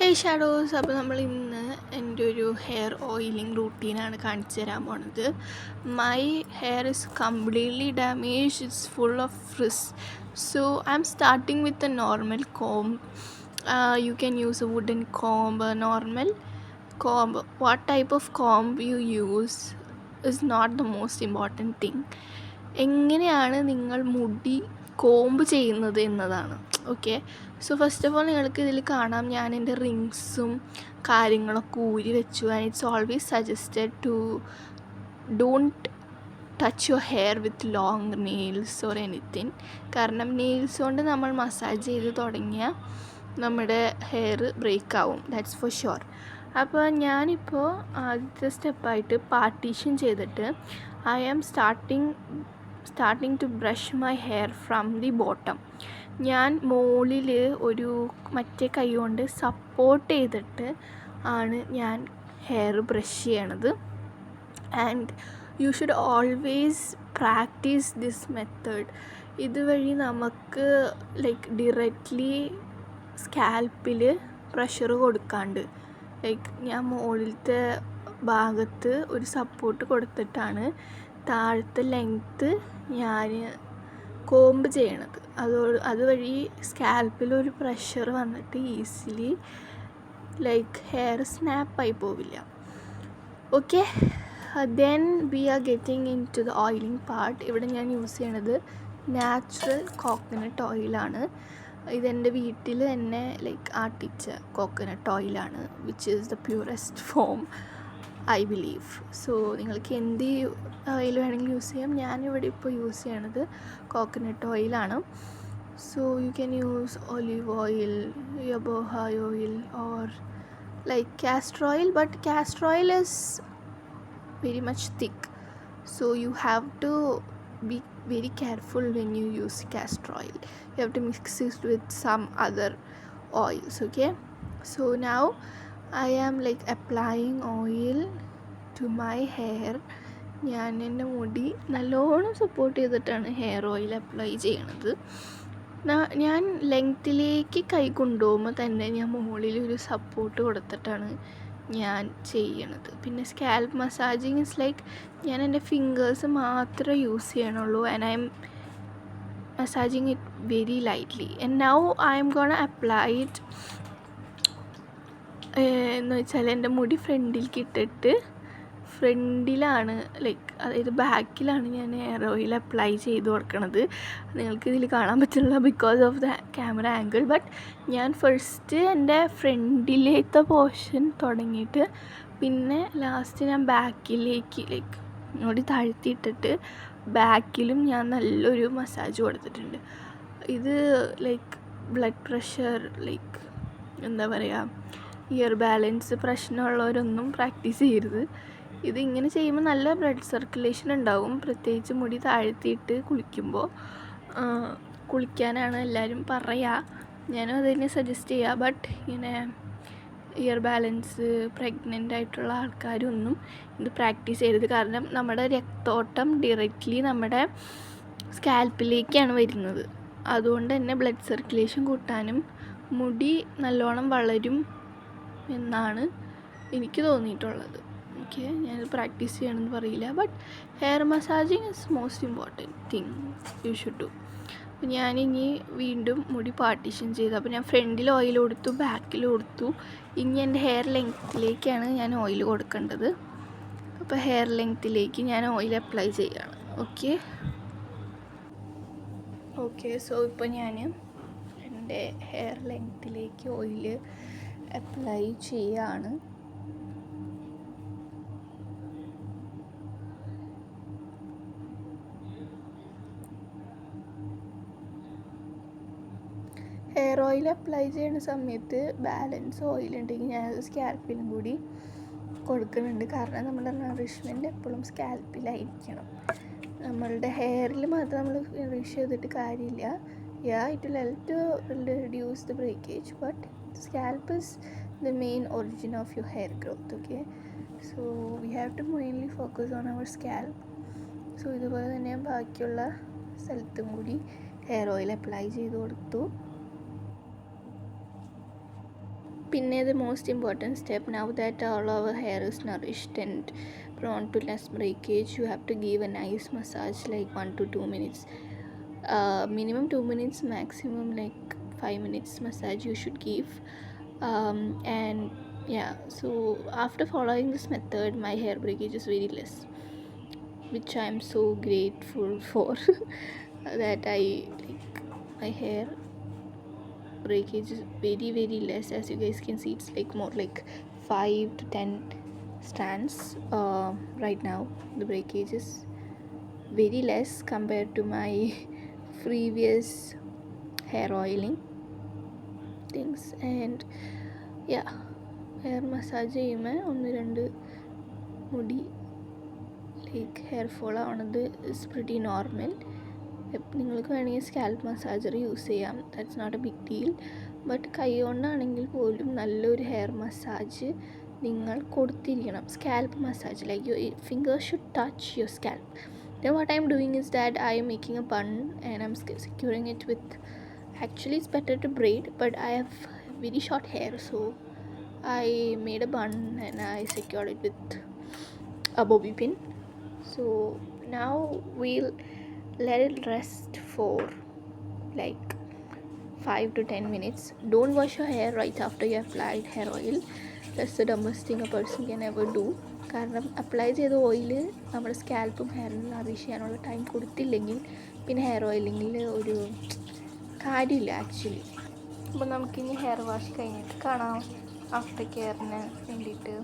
Hey shadows, അപ്പോൾ നമ്മൾ ഇന്ന് എൻ്റെ ഒരു ഹെയർ ഓയിലിംഗ് റൂട്ടീനാണ് കാണിച്ചു തരാൻ പോണത്. My hair is completely damage, it's full of frizz. So I M starting with a normal comb. You can use a wooden comb, a normal comb. What type of comb you use is not the most important thing. എങ്ങനെയാണ് നിങ്ങൾ മുടി comb ചെയ്യുന്നത് എന്നതാണ്. Okay, so first of all നിങ്ങൾക്ക് ഇതിൽ കാണാം ഞാൻ എൻ്റെ റിങ്സും കാര്യങ്ങളൊക്കെ ഊരി വെച്ചു. And it's always suggested to don't touch your hair with long nails or anything. കാരണം നെയിൽസ് കൊണ്ട് നമ്മൾ മസാജ് ചെയ്ത് തുടങ്ങിയാൽ നമ്മുടെ ഹെയർ ബ്രേക്ക് ആവും, ദാറ്റ്സ് ഫോർ ഷുവർ. അപ്പോൾ ഞാനിപ്പോൾ ആദ്യത്തെ സ്റ്റെപ്പായിട്ട് പാർട്ടീഷൻ ചെയ്തിട്ട് I am starting to brush my hair from the bottom. ഞാൻ മുകളിൽ ഒരു മറ്റേ കൈ കൊണ്ട് സപ്പോർട്ട് ചെയ്തിട്ട് ആണ് ഞാൻ ഹെയർ ബ്രഷ് ചെയ്യണത്. And you should always practice this method. ഇതുവഴി നമുക്ക് ലൈക്ക് ഡയറക്റ്റ്ലി സ്കാൽപ്പിൽ പ്രഷർ കൊടുക്കാണ്ട്, ലൈക്ക് ഞാൻ മുകളിലത്തെ ഭാഗത്ത് ഒരു സപ്പോർട്ട് കൊടുത്തിട്ടാണ് താഴത്തെ ലെങ്ത്ത് ഞാൻ കോംബ് ചെയ്യണത്. അതുവഴി സ്കാൽപ്പിലൊരു പ്രഷർ വന്നിട്ട് ഈസിലി ലൈക്ക് ഹെയർ സ്നാപ്പായി പോവില്ല. Okay, then we are getting into the oiling part. ഇവിടെ ഞാൻ യൂസ് ചെയ്യണത് നാച്ചുറൽ കോക്കനട്ട് ഓയിലാണ്. ഇതെൻ്റെ വീട്ടിൽ തന്നെ ലൈക്ക് ആട്ടിച്ച കോക്കനട്ട് ഓയിലാണ്, which is the purest form I believe. So നിങ്ങൾക്ക് എന്ത് ഓയിൽ വേണമെങ്കിലും യൂസ് ചെയ്യാം. ഞാനിവിടെ ഇപ്പോൾ യൂസ് ചെയ്യണത് കോക്കനട്ട് ഓയിലാണ്. So you can use olive oil, jojoba oil or like castor oil, but castor oil is very much thick, so you have to be very careful when you use castor oil. You have to mix it with some other oils. Okay, so now I am like applying oil to my hair. ഞാൻ എൻ്റെ മുടി നല്ലോണം support ചെയ്തിട്ടാണ് hair oil apply ചെയ്യണത്. ഞാൻ ലെങ്ത്തിലേക്ക് കൈ കൊണ്ടുപോകുമ്പോൾ തന്നെ ഞാൻ മുകളിൽ ഒരു സപ്പോർട്ട് കൊടുത്തിട്ടാണ് ഞാൻ ചെയ്യണത്. പിന്നെ സ്കാൽപ്പ് മസാജിങ് ഇസ് ലൈക്ക് ഞാൻ എൻ്റെ ഫിംഗേഴ്സ് മാത്രമേ യൂസ് ചെയ്യണുള്ളൂ. And I am massaging it very lightly. And now I am gonna apply it എന്ന് വെച്ചാൽ എൻ്റെ മുടി ഫ്രണ്ടിലേക്ക് ഇട്ടിട്ട് ഫ്രണ്ടിലാണ് ലൈക്ക്, അതായത് ബാക്കിലാണ് ഞാൻ ഹെയർ ഓയിൽ അപ്ലൈ ചെയ്ത് കൊടുക്കണത്. നിങ്ങൾക്ക് ഇതിൽ കാണാൻ പറ്റില്ല because of the camera angle. But ഞാൻ ഫസ്റ്റ് എൻ്റെ ഫ്രണ്ടിലത്തെ പോർഷൻ തുടങ്ങിയിട്ട് പിന്നെ ലാസ്റ്റ് ഞാൻ ബാക്കിലേക്ക് ലൈക്ക് മുടി താഴ്ത്തിയിട്ടിട്ട് ബാക്കിലും ഞാൻ നല്ലൊരു മസാജ് കൊടുത്തിട്ടുണ്ട്. ഇത് ലൈക്ക് ബ്ലഡ് പ്രഷർ, ലൈക്ക് എന്താ പറയുക, ഇയർ ബാലൻസ് പ്രശ്നമുള്ളവരൊന്നും പ്രാക്ടീസ് ചെയ്യരുത്. ഇത് ഇങ്ങനെ ചെയ്യുമ്പോൾ നല്ല ബ്ലഡ് സർക്കുലേഷൻ ഉണ്ടാവും. പ്രത്യേകിച്ച് മുടി താഴ്ത്തിയിട്ട് കുളിക്കാനാണ് എല്ലാവരും പറയുക. ഞാനും അതുതന്നെ സജസ്റ്റ് ചെയ്യുക. ബട്ട് ഇങ്ങനെ ഇയർ ബാലൻസ് പ്രഗ്നൻ്റ് ആയിട്ടുള്ള ആൾക്കാരൊന്നും ഇത് പ്രാക്ടീസ് ചെയ്യരുത്. കാരണം നമ്മുടെ രക്തോട്ടം ഡയറക്റ്റ്ലി നമ്മുടെ സ്കാൽപ്പിലേക്കാണ് വരുന്നത്. അതുകൊണ്ട് തന്നെ ബ്ലഡ് സർക്കുലേഷൻ കൂട്ടാനും മുടി നല്ലോണം വളരും എന്നാണ് എനിക്ക് തോന്നിയിട്ടുള്ളത്. ഓക്കെ, ഞാനത് പ്രാക്ടീസ് ചെയ്യണമെന്ന് പറയില്ല. But hair massaging is most important thing you should do. അപ്പോൾ ഞാനിനി വീണ്ടും മുടി പാർട്ടീഷൻ ചെയ്തു. അപ്പോൾ ഞാൻ ഫ്രണ്ടിൽ ഓയിൽ കൊടുത്തു, ബാക്കിൽ കൊടുത്തു. ഇനി എൻ്റെ ഹെയർ ലെങ്ത്തിലേക്കാണ് ഞാൻ ഓയിൽ കൊടുക്കേണ്ടത്. അപ്പോൾ ഹെയർ ലെങ്ത്തിലേക്ക് ഞാൻ ഓയിൽ അപ്ലൈ ചെയ്യുകയാണ്. ഓക്കെ, സോ ഇപ്പോൾ ഞാൻ എൻ്റെ ഹെയർ ലെങ്ത്തിലേക്ക് ഓയിൽ അപ്ലൈ ചെയ്യുകയാണ്. ഹെയർ ഓയിൽ അപ്ലൈ ചെയ്യുന്ന സമയത്ത് ബാലൻസ് ഓയിൽ ഉണ്ടെങ്കിൽ ഞാനത് സ്കാൽപ്പിലും കൂടി കൊടുക്കുന്നുണ്ട്. കാരണം നമ്മുടെ നറിഷ്മെൻറ്റ് എപ്പോഴും സ്കാൽപ്പിലായിരിക്കണം. നമ്മളുടെ ഹെയറിൽ മാത്രം നമ്മൾ നറിഷ് ചെയ്തിട്ട് കാര്യമില്ല. It will help to reduce the breakage, but scalp is the main origin of your hair growth. Okay, so we have to mainly focus on our scalp. So ഇതുപോലെ തന്നെ ബാക്കിയുള്ള സ്ഥലത്തും കൂടി ഹെയർ ഓയിൽ അപ്ലൈ ചെയ്ത് കൊടുത്തു. പിന്നെ the most important step, now that all our hair is nourished and prone to less breakage, you have to give a nice massage like 1 to 2 minutes, minimum 2 minutes, maximum like 5 minutes massage you should give. And yeah, so after following this method my hair breakage is very less, which I am so grateful for that I like my hair breakage is very very less. As you guys can see, it's like more like 5 to 10 strands. Right now the breakage is very less compared to my previous hair oiling things. And yeah, hair massage ചെയ്യുമ്പോൾ 1-2 മുടി like hair fall ആവുന്നത് is pretty normal. നിങ്ങൾക്ക് വേണമെങ്കിൽ scalp massager use ചെയ്യാം, that's not a big deal. But കൈ കൊണ്ടാണെങ്കിൽ പോലും നല്ലൊരു ഹെയർ മസാജ് നിങ്ങൾ കൊടുത്തിരിക്കണം. Scalp massage like your fingers should touch your scalp. Then what I'm doing is that I am making a bun and I'm securing it with, actually it's better to braid, but I have very short hair, so I made a bun and I secured it with a bobby pin. So now we'll let it rest for like 5 to 10 minutes. Don't wash your hair right after you applied hair oil. That's the dumbest thing a person can ever do. കാരണം apply ചെയ്ത oil നമ്മുടെ സ്കാൽപ്പും ഹെയറിനും Nourish ചെയ്യാനുള്ള time കൊടുത്തില്ലെങ്കിൽ പിന്നെ hair ഓയിലിങ്ങിൽ ഒരു കാര്യമില്ല actually. അപ്പോൾ നമുക്കിനി ഹെയർ വാഷ് കഴിഞ്ഞിട്ട് കാണാം ആഫ്റ്റർ കെയറിന് വേണ്ടിയിട്ട്.